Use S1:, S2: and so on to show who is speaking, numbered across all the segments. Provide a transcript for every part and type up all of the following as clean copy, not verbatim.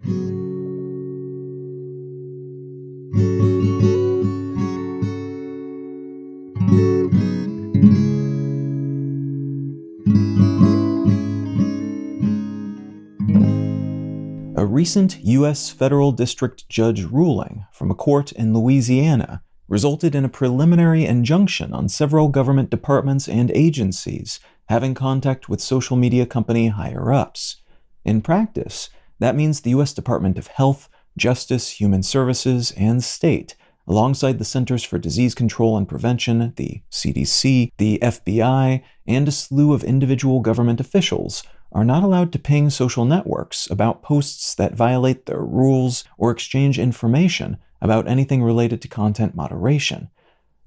S1: A recent U.S. federal district judge ruling from a court in Louisiana resulted in a preliminary injunction on several government departments and agencies having contact with social media company higher-ups. In practice, that means the U.S. Department of Health, Justice, Human Services, and State, alongside the Centers for Disease Control and Prevention, the CDC, the FBI, and a slew of individual government officials, are not allowed to ping social networks about posts that violate their rules or exchange information about anything related to content moderation.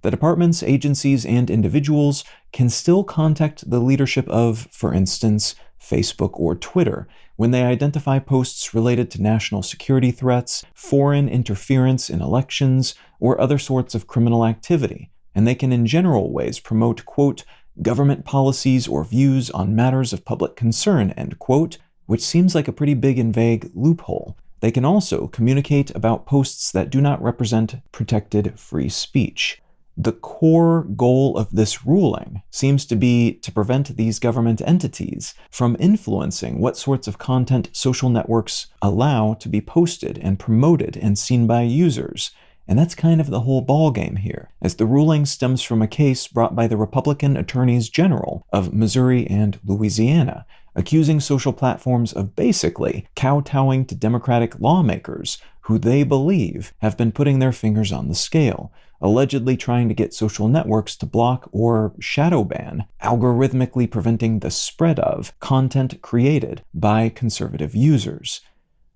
S1: The departments, agencies, and individuals can still contact the leadership of, for instance, Facebook or Twitter when they identify posts related to national security threats, foreign interference in elections, or other sorts of criminal activity, and they can in general ways promote, quote, government policies or views on matters of public concern, end quote, which seems like a pretty big and vague loophole. They can also communicate about posts that do not represent protected free speech. The core goal of this ruling seems to be to prevent these government entities from influencing what sorts of content social networks allow to be posted and promoted and seen by users. And that's kind of the whole ballgame here, as the ruling stems from a case brought by the Republican Attorneys General of Missouri and Louisiana, accusing social platforms of basically kowtowing to Democratic lawmakers who they believe have been putting their fingers on the scale, allegedly trying to get social networks to block or shadow ban, algorithmically preventing the spread of content created by conservative users.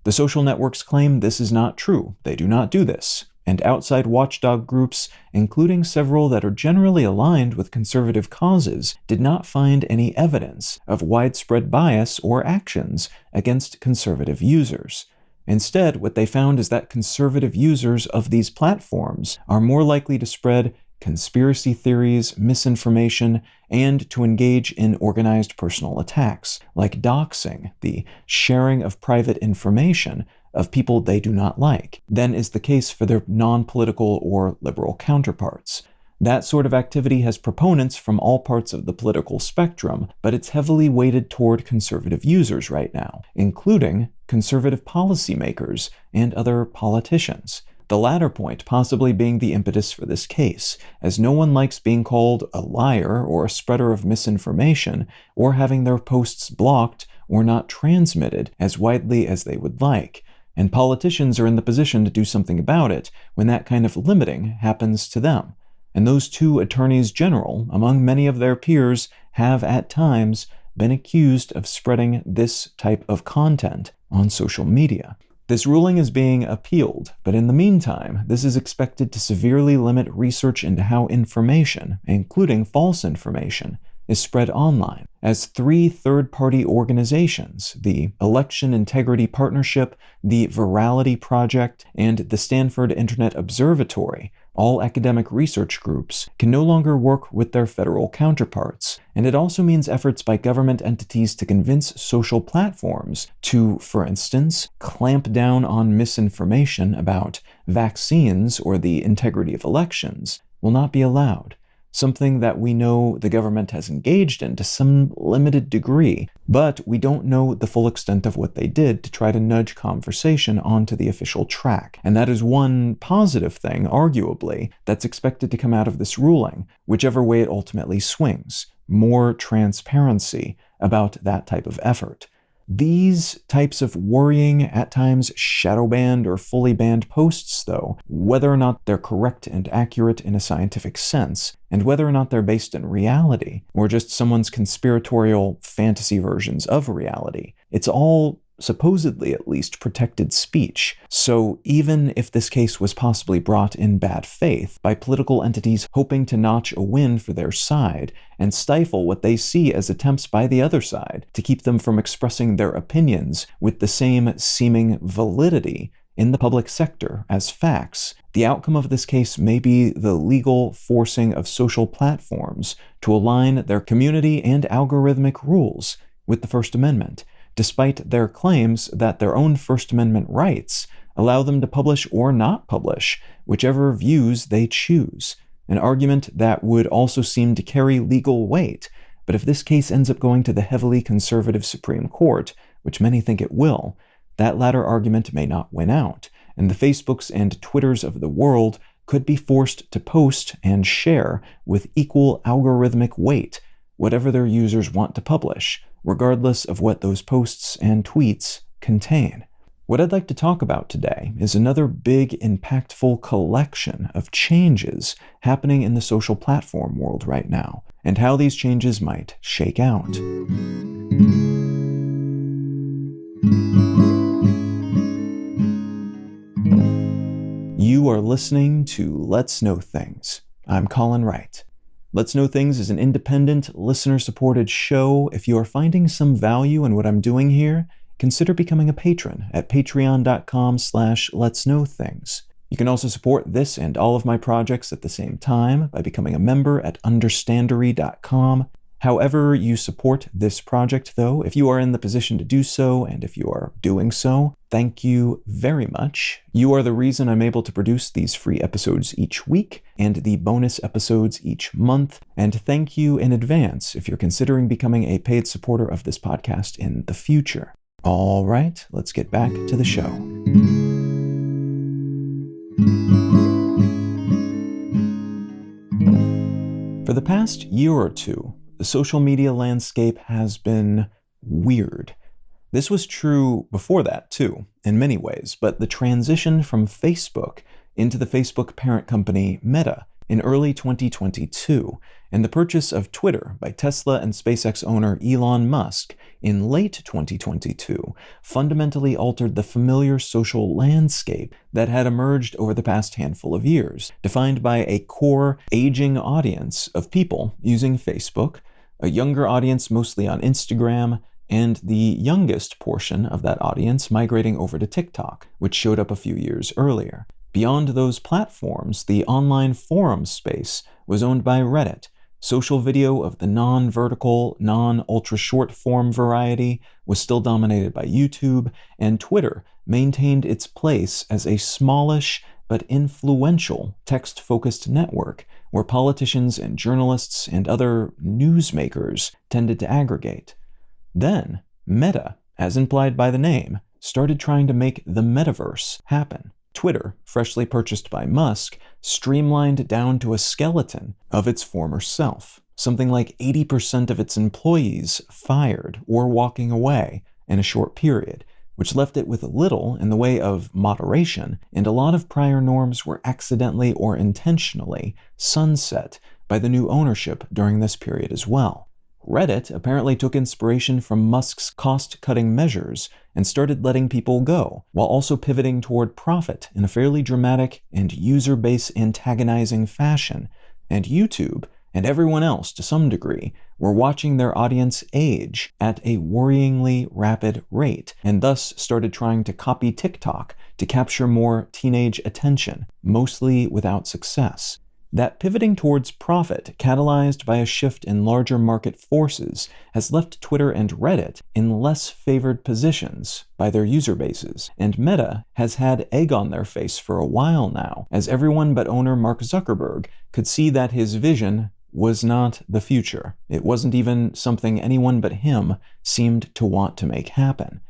S1: The social networks claim this is not true. They do not do this. And outside watchdog groups, including several that are generally aligned with conservative causes, did not find any evidence of widespread bias or actions against conservative users. Instead, what they found is that conservative users of these platforms are more likely to spread conspiracy theories, misinformation, and to engage in organized personal attacks, like doxing, the sharing of private information of people they do not like, than is the case for their non-political or liberal counterparts. That sort of activity has proponents from all parts of the political spectrum, but it's heavily weighted toward conservative users right now, including conservative policymakers and other politicians. The latter point possibly being the impetus for this case, as no one likes being called a liar or a spreader of misinformation, or having their posts blocked or not transmitted as widely as they would like. And politicians are in the position to do something about it when that kind of limiting happens to them. And those two attorneys general, among many of their peers, have at times been accused of spreading this type of content on social media. This ruling is being appealed, but in the meantime, this is expected to severely limit research into how information, including false information, is spread online, as 3 third-party organizations, the Election Integrity Partnership, the Virality Project, and the Stanford Internet Observatory, all academic research groups, can no longer work with their federal counterparts. And it also means efforts by government entities to convince social platforms to, for instance, clamp down on misinformation about vaccines or the integrity of elections will not be allowed. Something that we know the government has engaged in to some limited degree, but we don't know the full extent of what they did to try to nudge conversation onto the official track. And that is one positive thing, arguably, that's expected to come out of this ruling, whichever way it ultimately swings. More transparency about that type of effort. These types of worrying, at times shadow-banned or fully banned posts, though, whether or not they're correct and accurate in a scientific sense, and whether or not they're based in reality, or just someone's conspiratorial fantasy versions of reality, it's all supposedly at least protected speech. So even if this case was possibly brought in bad faith by political entities hoping to notch a win for their side and stifle what they see as attempts by the other side to keep them from expressing their opinions with the same seeming validity in the public sector as facts, the outcome of this case may be the legal forcing of social platforms to align their community and algorithmic rules with the First Amendment, despite their claims that their own First Amendment rights allow them to publish or not publish whichever views they choose, an argument that would also seem to carry legal weight. But if this case ends up going to the heavily conservative Supreme Court, which many think it will, that latter argument may not win out, and the Facebooks and Twitters of the world could be forced to post and share with equal algorithmic weight whatever their users want to publish, regardless of what those posts and tweets contain. What I'd like to talk about today is another big, impactful collection of changes happening in the social platform world right now, and how these changes might shake out. You are listening to Let's Know Things. I'm Colin Wright. Let's Know Things is an independent, listener-supported show. If you are finding some value in what I'm doing here, consider becoming a patron at patreon.com/letsknowthings. You can also support this and all of my projects at the same time by becoming a member at understandery.com. However you support this project, though, if you are in the position to do so, and if you are doing so, thank you very much. You are the reason I'm able to produce these free episodes each week and the bonus episodes each month. And thank you in advance if you're considering becoming a paid supporter of this podcast in the future. All right, let's get back to the show. For the past year or two, the social media landscape has been weird. This was true before that, too, in many ways, but the transition from Facebook into the Facebook parent company Meta in early 2022, and the purchase of Twitter by Tesla and SpaceX owner Elon Musk in late 2022 fundamentally altered the familiar social landscape that had emerged over the past handful of years, defined by a core, aging audience of people using Facebook, a younger audience mostly on Instagram, and the youngest portion of that audience migrating over to TikTok, which showed up a few years earlier. Beyond those platforms, the online forum space was owned by Reddit. Social video of the non-vertical, non-ultra-short form variety was still dominated by YouTube, and Twitter maintained its place as a smallish but influential text-focused network where politicians and journalists and other newsmakers tended to aggregate. Then, Meta, as implied by the name, started trying to make the Metaverse happen. Twitter, freshly purchased by Musk, streamlined down to a skeleton of its former self. Something like 80% of its employees fired or walking away in a short period, which left it with little in the way of moderation, and a lot of prior norms were accidentally or intentionally sunset by the new ownership during this period as well. Reddit apparently took inspiration from Musk's cost-cutting measures and started letting people go, while also pivoting toward profit in a fairly dramatic and user-base antagonizing fashion. And YouTube, and everyone else to some degree, were watching their audience age at a worryingly rapid rate, and thus started trying to copy TikTok to capture more teenage attention, mostly without success. That pivoting towards profit, catalyzed by a shift in larger market forces, has left Twitter and Reddit in less favored positions by their user bases, and Meta has had egg on their face for a while now, as everyone but owner Mark Zuckerberg could see that his vision was not the future. It wasn't even something anyone but him seemed to want to make happen.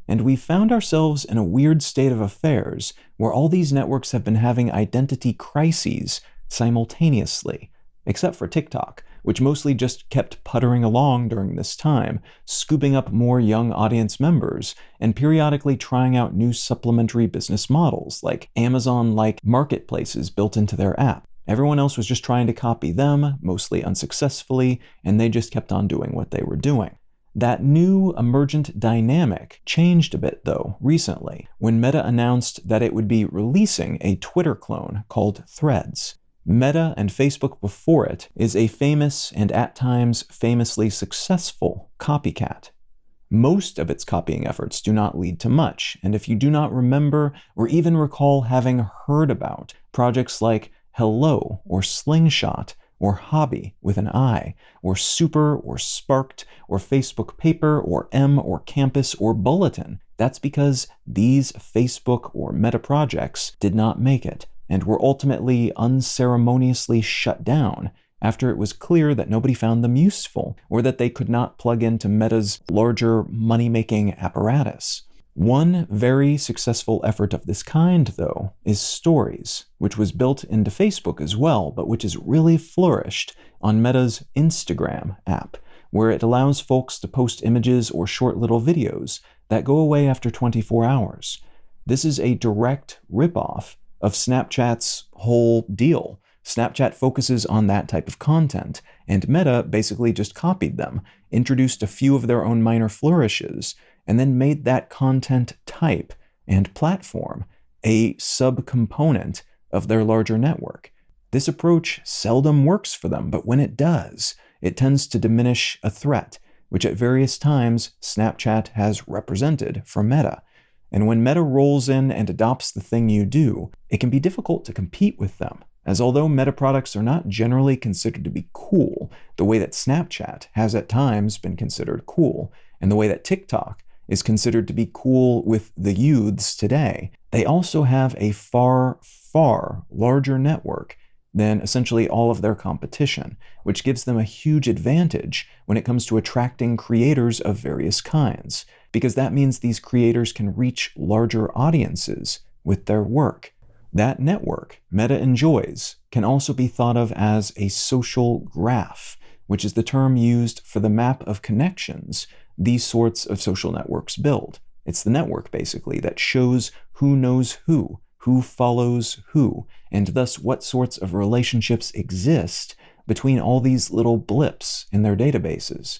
S1: And we found ourselves in a weird state of affairs where all these networks have been having identity crises simultaneously, except for TikTok, which mostly just kept puttering along during this time, scooping up more young audience members and periodically trying out new supplementary business models like Amazon-like marketplaces built into their app. Everyone else was just trying to copy them, mostly unsuccessfully, and they just kept on doing what they were doing. That new emergent dynamic changed a bit, though, recently, when Meta announced that it would be releasing a Twitter clone called Threads. Meta and Facebook before it is a famous and at times famously successful copycat. Most of its copying efforts do not lead to much, and if you do not remember or even recall having heard about projects like Hello or Slingshot or hobby with an I, or super, or sparked, or Facebook paper, or M, or campus, or bulletin. That's because these Facebook or Meta projects did not make it, and were ultimately unceremoniously shut down after it was clear that nobody found them useful, or that they could not plug into Meta's larger money-making apparatus. One very successful effort of this kind, though, is Stories, which was built into Facebook as well, but which has really flourished on Meta's Instagram app, where it allows folks to post images or short little videos that go away after 24 hours. This is a direct ripoff of Snapchat's whole deal. Snapchat focuses on that type of content, and Meta basically just copied them, introduced a few of their own minor flourishes, and then made that content type and platform a subcomponent of their larger network. This approach seldom works for them, but when it does, it tends to diminish a threat, which at various times Snapchat has represented for Meta. And when Meta rolls in and adopts the thing you do, it can be difficult to compete with them, as although Meta products are not generally considered to be cool, the way that Snapchat has at times been considered cool, and the way that TikTok is considered to be cool with the youths today, they also have a far, far larger network than essentially all of their competition, which gives them a huge advantage when it comes to attracting creators of various kinds, because that means these creators can reach larger audiences with their work. That network Meta enjoys can also be thought of as a social graph, which is the term used for the map of connections these sorts of social networks build. It's the network, basically, that shows who knows who follows who, and thus what sorts of relationships exist between all these little blips in their databases.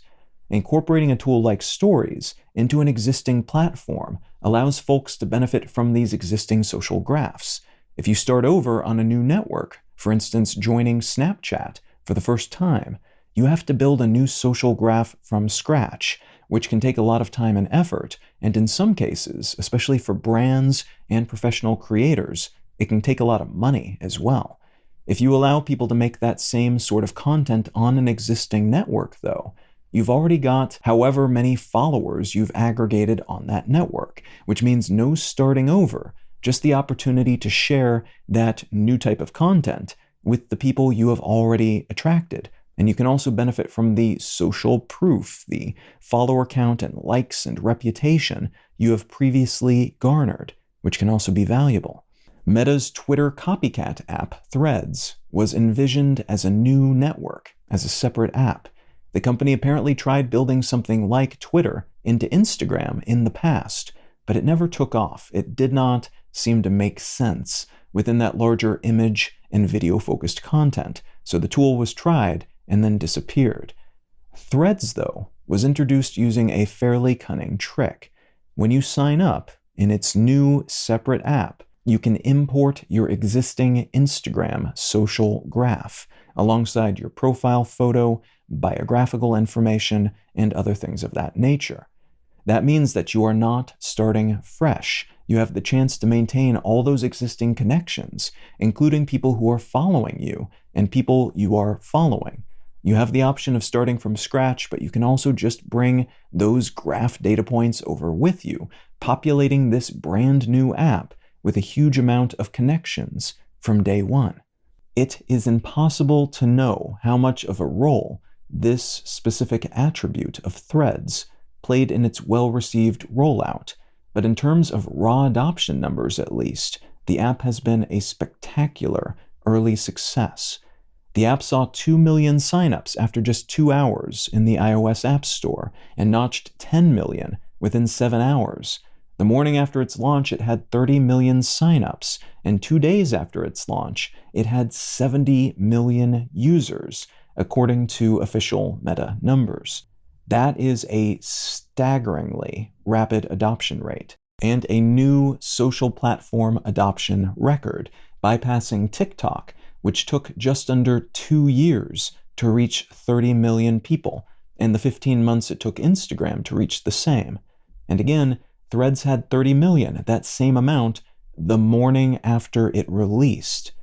S1: Incorporating a tool like Stories into an existing platform allows folks to benefit from these existing social graphs. If you start over on a new network, for instance, joining Snapchat for the first time, you have to build a new social graph from scratch, which can take a lot of time and effort, and in some cases, especially for brands and professional creators, it can take a lot of money as well. If you allow people to make that same sort of content on an existing network, though, you've already got however many followers you've aggregated on that network, which means no starting over, just the opportunity to share that new type of content with the people you have already attracted. And you can also benefit from the social proof, the follower count and likes and reputation you have previously garnered, which can also be valuable. Meta's Twitter copycat app, Threads, was envisioned as a new network, as a separate app. The company apparently tried building something like Twitter into Instagram in the past, but it never took off. It did not seem to make sense within that larger image and video-focused content, so the tool was tried and then disappeared. Threads, though, was introduced using a fairly cunning trick. When you sign up in its new separate app, you can import your existing Instagram social graph alongside your profile photo, biographical information, and other things of that nature. That means that you are not starting fresh. You have the chance to maintain all those existing connections, including people who are following you and people you are following. You have the option of starting from scratch, but you can also just bring those graph data points over with you, populating this brand new app with a huge amount of connections from day one. It is impossible to know how much of a role this specific attribute of Threads played in its well-received rollout, but in terms of raw adoption numbers at least, the app has been a spectacular early success. The app saw 2 million signups after just 2 hours in the iOS App Store and notched 10 million within 7 hours. The morning after its launch, it had 30 million signups, and 2 days after its launch, it had 70 million users, according to official Meta numbers. That is a staggeringly rapid adoption rate, and a new social platform adoption record, bypassing TikTok, which took just under 2 years to reach 30 million people, and the 15 months it took Instagram to reach the same. And again, Threads had 30 million, that same amount, the morning after it released.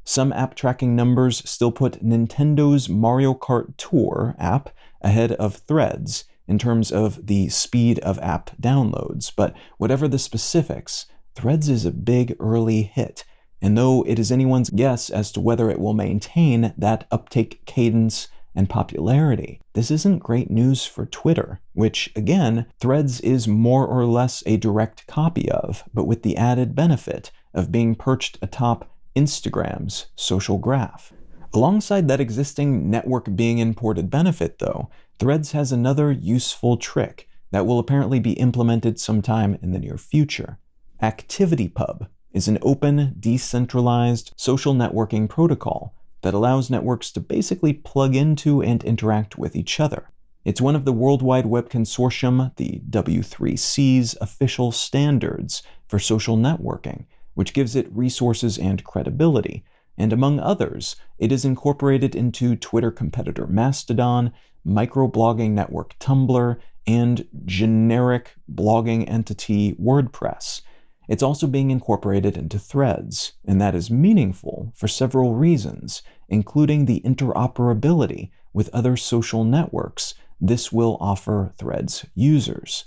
S1: Some app tracking numbers still put Nintendo's Mario Kart Tour app ahead of Threads in terms of the speed of app downloads, but whatever the specifics, Threads is a big early hit, and though it is anyone's guess as to whether it will maintain that uptake cadence and popularity, this isn't great news for Twitter, which, again, Threads is more or less a direct copy of, but with the added benefit of being perched atop Instagram's social graph. Alongside that existing network being imported benefit, though, Threads has another useful trick that will apparently be implemented sometime in the near future. ActivityPub is an open, decentralized social networking protocol that allows networks to basically plug into and interact with each other. It's one of the World Wide Web Consortium, the W3C's official standards for social networking, which gives it resources and credibility, and among others, it is incorporated into Twitter competitor Mastodon, microblogging network Tumblr, and generic blogging entity WordPress. It's also being incorporated into Threads, and that is meaningful for several reasons, including the interoperability with other social networks this will offer Threads users.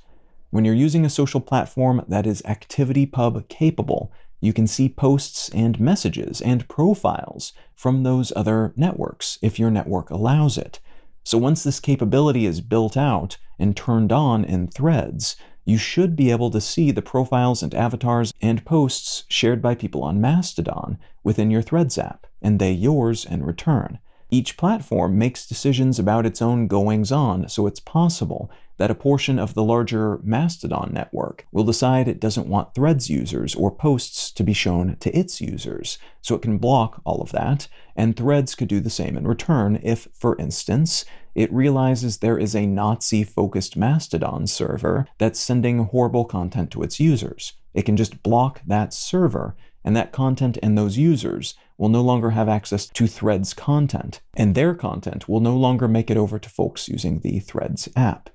S1: When you're using a social platform that is ActivityPub capable, you can see posts and messages and profiles from those other networks if your network allows it. So once this capability is built out and turned on in Threads, you should be able to see the profiles and avatars and posts shared by people on Mastodon within your Threads app, and they yours in return. Each platform makes decisions about its own goings-on, so it's possible that a portion of the larger Mastodon network will decide it doesn't want Threads users or posts to be shown to its users, so it can block all of that, and Threads could do the same in return if, for instance, it realizes there is a Nazi-focused Mastodon server that's sending horrible content to its users. It can just block that server, and that content and those users will no longer have access to Threads content, and their content will no longer make it over to folks using the Threads app.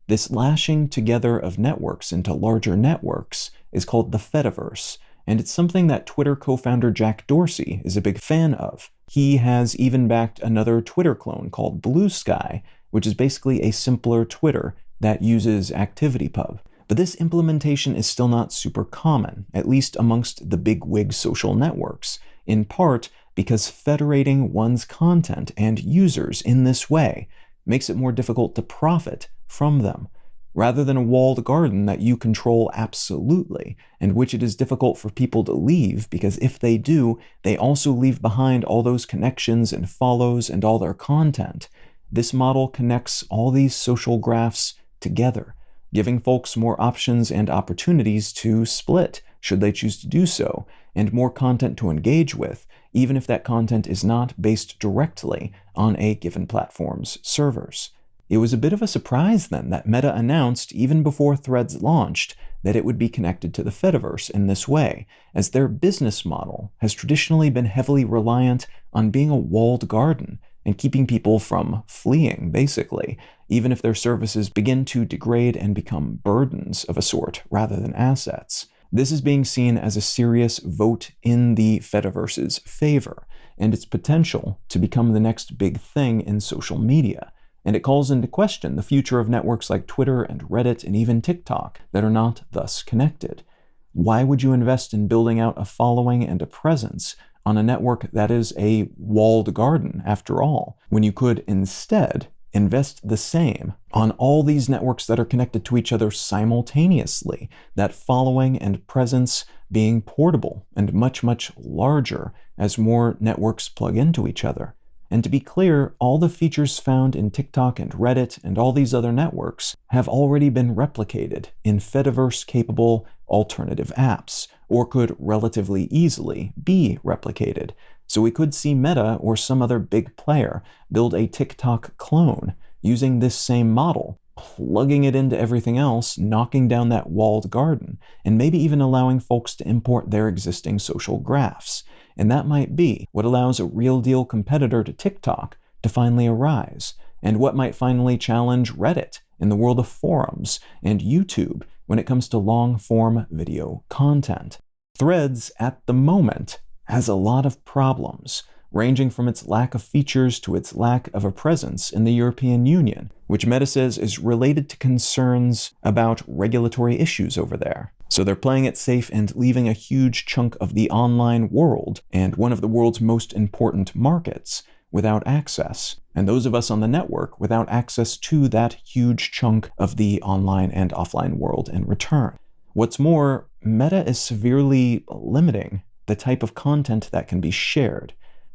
S1: This lashing together of networks into larger networks is called the Fetaverse, and it's something that Twitter co-founder Jack Dorsey is a big fan of. He has even backed another Twitter clone called Blue Sky, which is basically a simpler Twitter that uses ActivityPub. But this implementation is still not super common, at least amongst the bigwig social networks, in part because federating one's content and users in this way makes it more difficult to profit from them. Rather than a walled garden that you control absolutely, and which it is difficult for people to leave, because if they do, they also leave behind all those connections and follows and all their content. This model connects all these social graphs together, giving folks more options and opportunities to split, should they choose to do so, and more content to engage with, even if that content is not based directly on a given platform's servers. It was a bit of a surprise then that Meta announced, even before Threads launched, that it would be connected to the Fetaverse in this way, as their business model has traditionally been heavily reliant on being a walled garden and keeping people from fleeing, basically, even if their services begin to degrade and become burdens of a sort rather than assets. This is being seen as a serious vote in the Fetaverse's favor, and its potential to become the next big thing in social media. And it calls into question the future of networks like Twitter and Reddit and even TikTok that are not thus connected. Why would you invest in building out a following and a presence on a network that is a walled garden, after all, when you could instead invest the same on all these networks that are connected to each other simultaneously, that following and presence being portable and much, much larger as more networks plug into each other? And to be clear, all the features found in TikTok and Reddit and all these other networks have already been replicated in Fediverse-capable alternative apps, or could relatively easily be replicated. So we could see Meta or some other big player build a TikTok clone using this same model, plugging it into everything else, knocking down that walled garden, and maybe even allowing folks to import their existing social graphs. And that might be what allows a real-deal competitor to TikTok to finally arise, and what might finally challenge Reddit in the world of forums, and YouTube when it comes to long-form video content. Threads, at the moment, has a lot of problems, ranging from its lack of features to its lack of a presence in the European Union, which Meta says is related to concerns about regulatory issues over there. So they're playing it safe and leaving a huge chunk of the online world, and one of the world's most important markets, without access, and those of us on the network without access to that huge chunk of the online and offline world in return. What's more, Meta is severely limiting the type of content that can be shared.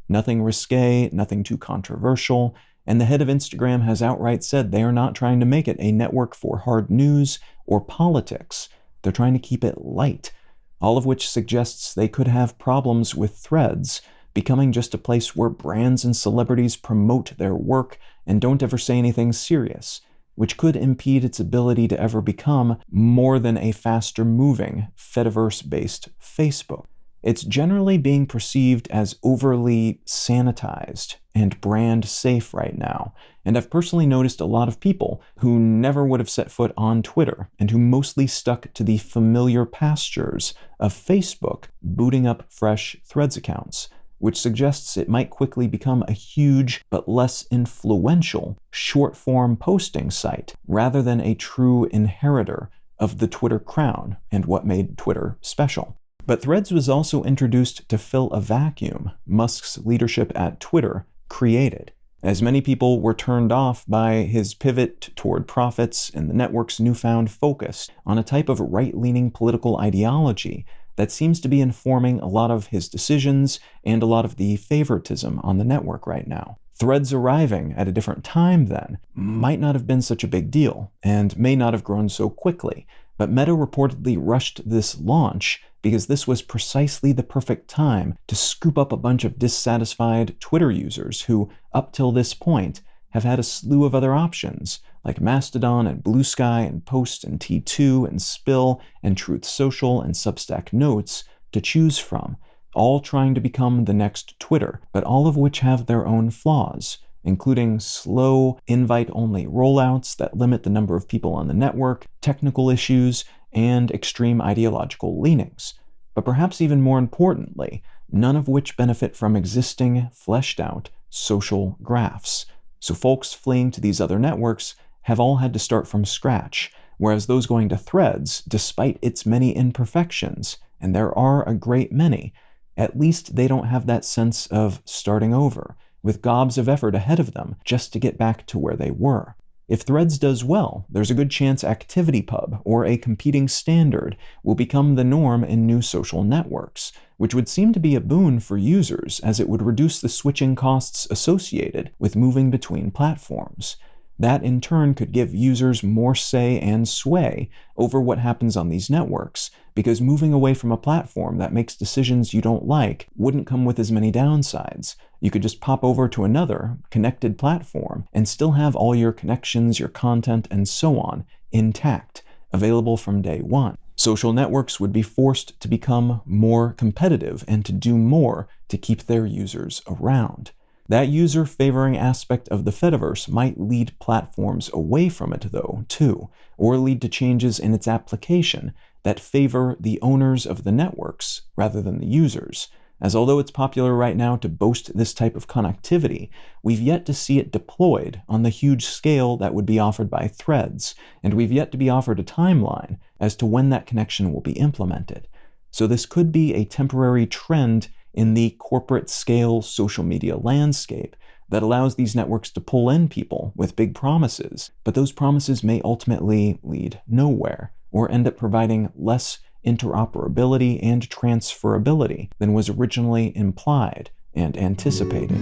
S1: Nothing risque, nothing too controversial, and the head of Instagram has outright said they are not trying to make it a network for hard news or politics. They're trying to keep it light, all of which suggests they could have problems with Threads becoming just a place where brands and celebrities promote their work and don't ever say anything serious, which could impede its ability to ever become more than a faster-moving, Fetaverse-based Facebook. It's generally being perceived as overly sanitized and brand safe right now, and I've personally noticed a lot of people who never would have set foot on Twitter and who mostly stuck to the familiar pastures of Facebook booting up fresh Threads accounts, which suggests it might quickly become a huge but less influential short-form posting site rather than a true inheritor of the Twitter crown and what made Twitter special. But Threads was also introduced to fill a vacuum Musk's leadership at Twitter created, as many people were turned off by his pivot toward profits and the network's newfound focus on a type of right-leaning political ideology that seems to be informing a lot of his decisions and a lot of the favoritism on the network right now. Threads arriving at a different time then might not have been such a big deal and may not have grown so quickly, but Meta reportedly rushed this launch because this was precisely the perfect time to scoop up a bunch of dissatisfied Twitter users who, up till this point, have had a slew of other options, like Mastodon and Blue Sky and Post and T2 and Spill and Truth Social and Substack Notes to choose from, all trying to become the next Twitter, but all of which have their own flaws, including slow, invite-only rollouts that limit the number of people on the network, technical issues, and extreme ideological leanings. But perhaps even more importantly, none of which benefit from existing, fleshed-out social graphs. So folks fleeing to these other networks have all had to start from scratch, whereas those going to Threads, despite its many imperfections, and there are a great many, at least they don't have that sense of starting over, with gobs of effort ahead of them just to get back to where they were. If Threads does well, there's a good chance ActivityPub or a competing standard will become the norm in new social networks, which would seem to be a boon for users as it would reduce the switching costs associated with moving between platforms. That in turn could give users more say and sway over what happens on these networks, because moving away from a platform that makes decisions you don't like wouldn't come with as many downsides. You could just pop over to another connected platform and still have all your connections, your content, and so on intact, available from day one. Social networks would be forced to become more competitive and to do more to keep their users around. That user-favoring aspect of the Fetaverse might lead platforms away from it, though, too, or lead to changes in its application that favor the owners of the networks rather than the users, as although it's popular right now to boast this type of connectivity, we've yet to see it deployed on the huge scale that would be offered by Threads, and we've yet to be offered a timeline as to when that connection will be implemented. So this could be a temporary trend in the corporate-scale social media landscape that allows these networks to pull in people with big promises, but those promises may ultimately lead nowhere, or end up providing less interoperability and transferability than was originally implied and anticipated.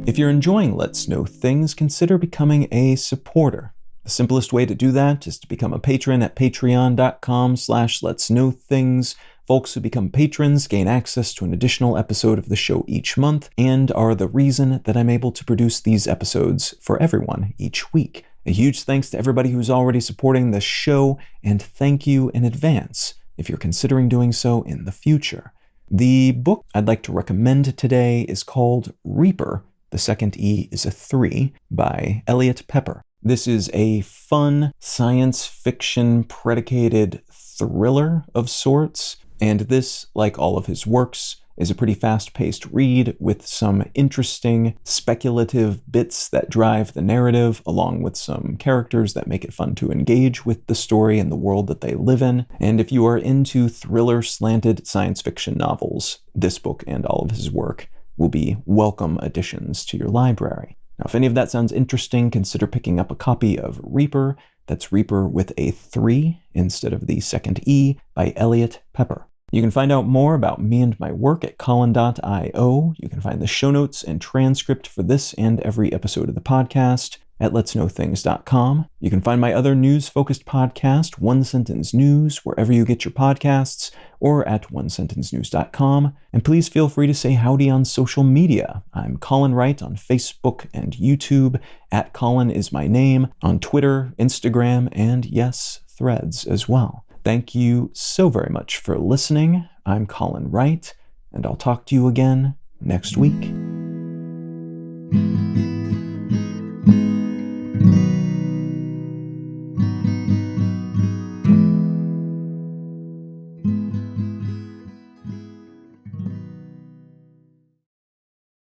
S1: If you're enjoying Let's Know Things, consider becoming a supporter. The simplest way to do that is to become a patron at patreon.com/letsknowthings. Folks who become patrons gain access to an additional episode of the show each month and are the reason that I'm able to produce these episodes for everyone each week. A huge thanks to everybody who's already supporting the show, and thank you in advance if you're considering doing so in the future. The book I'd like to recommend today is called Reaper, the second E is a 3, by Elliot Pepper. This is a fun science fiction predicated thriller of sorts, and this, like all of his works, is a pretty fast-paced read with some interesting speculative bits that drive the narrative, along with some characters that make it fun to engage with the story and the world that they live in. And if you are into thriller-slanted science fiction novels, this book and all of his work will be welcome additions to your library. Now, if any of that sounds interesting, consider picking up a copy of Reaper. That's Reaper with a 3 instead of the second E by Elliot Pepper. You can find out more about me and my work at Colin.io. You can find the show notes and transcript for this and every episode of the podcast at letsknowthings.com. You can find my other news-focused podcast, One Sentence News, wherever you get your podcasts, or at onesentencenews.com. And please feel free to say howdy on social media. I'm Colin Wright on Facebook and YouTube. At Colin is my name on Twitter, Instagram, and yes, Threads as well. Thank you so very much for listening. I'm Colin Wright, and I'll talk to you again next week.